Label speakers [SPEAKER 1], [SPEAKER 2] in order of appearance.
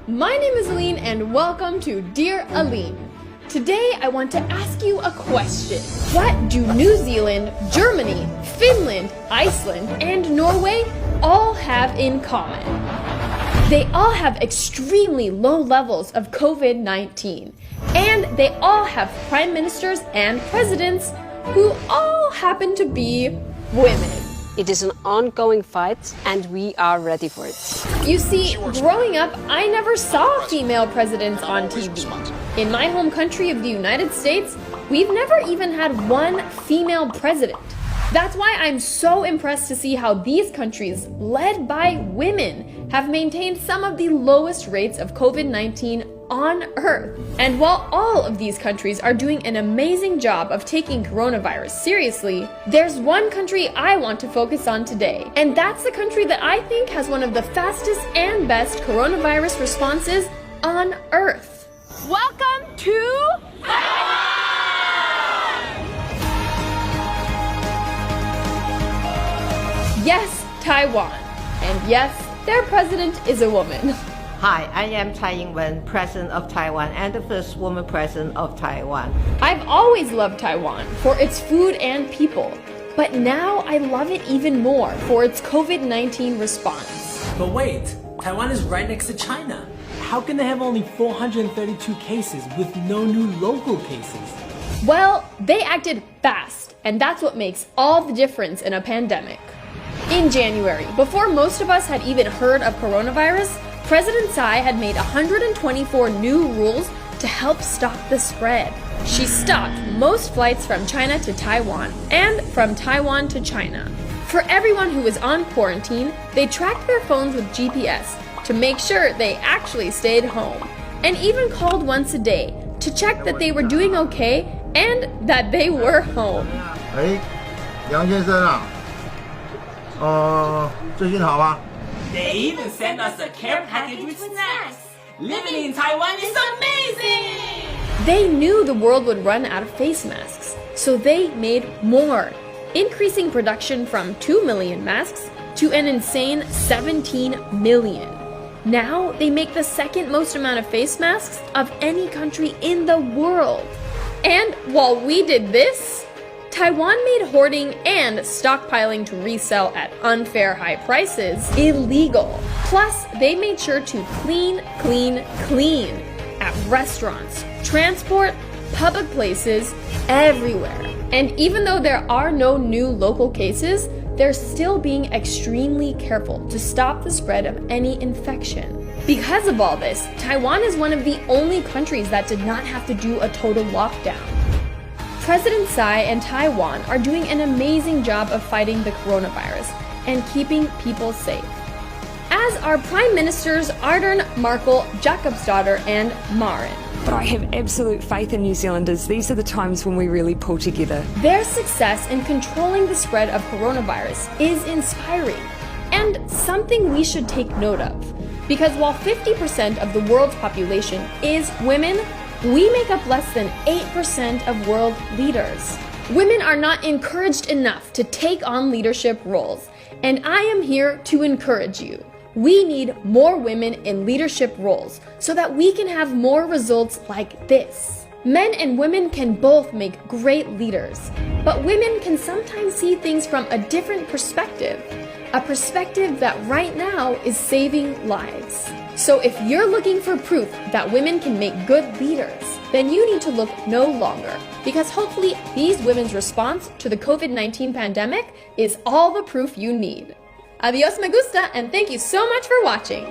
[SPEAKER 1] My name is Aline and welcome to Dear Aline. Today I want to ask you a question. What do New Zealand, Germany, Finland, Iceland, and Norway all have in common? They all have extremely low levels of COVID-19, and they all have prime ministers and presidents who all happen to be women.
[SPEAKER 2] It is an ongoing fight, and we are ready for it.
[SPEAKER 1] You see, growing up, I never saw female presidents on TV. In my home country of the United States, we've never even had one female president. That's why I'm so impressed to see how these countries, led by women, have maintained some of the lowest rates of COVID-19 on Earth. And while all of these countries are doing an amazing job of taking coronavirus seriously, there's one country I want to focus on today. And that's the country that I think has one of the fastest and best coronavirus responses on Earth. Welcome to Taiwan! Yes, Taiwan. And yes, their president is a woman.
[SPEAKER 3] Hi, I am Tsai Ing-wen, President of Taiwan and the first woman President of Taiwan.
[SPEAKER 1] I've always loved Taiwan for its food and people, but now I love it even more for its COVID-19 response.
[SPEAKER 4] But wait, Taiwan is right next to China. How can they have only 432 cases with no new local cases?
[SPEAKER 1] Well, they acted fast, and that's what makes all the difference in a pandemic. In January, before most of us had even heard of coronavirus, President Tsai had made 124 new rules to help stop the spread. She stopped most flights from China to Taiwan and from Taiwan to China. For everyone who was on quarantine, they tracked their phones with GPS to make sure they actually stayed home, and even called once a day to check that they were doing okay and that they were home.
[SPEAKER 5] Hey, 杨先生啊，最近好吗？
[SPEAKER 4] They even sent us a care package with snacks. Living in Taiwan is amazing!
[SPEAKER 1] They knew the world would run out of face masks, so they made more, increasing production from 2 million masks to an insane 17 million. Now they make the second most amount of face masks of any country in the world. And while we did this, Taiwan made hoarding and stockpiling to resell at unfair high prices illegal. Plus, they made sure to clean at restaurants, transport, public places, everywhere. And even though there are no new local cases, they're still being extremely careful to stop the spread of any infection. Because of all this, Taiwan is one of the only countries that did not have to do a total lockdown. President Tsai and Taiwan are doing an amazing job of fighting the coronavirus and keeping people safe. As are Prime Ministers Ardern, Markle, Jacobsdottir, and Marin.
[SPEAKER 6] But I have absolute faith in New Zealanders. These are the times when we really pull together.
[SPEAKER 1] Their success in controlling the spread of coronavirus is inspiring and something we should take note of. Because while 50% of the world's population is women, we make up less than 8% of world leaders. Women are not encouraged enough to take on leadership roles, and I am here to encourage you. We need more women in leadership roles so that we can have more results like this. Men and women can both make great leaders, but women can sometimes see things from a different perspective, a perspective that right now is saving lives. So if you're looking for proof that women can make good leaders, then you need to look no longer, because hopefully these women's response to the COVID-19 pandemic is all the proof you need. Adios me gusta, and thank you so much for watching.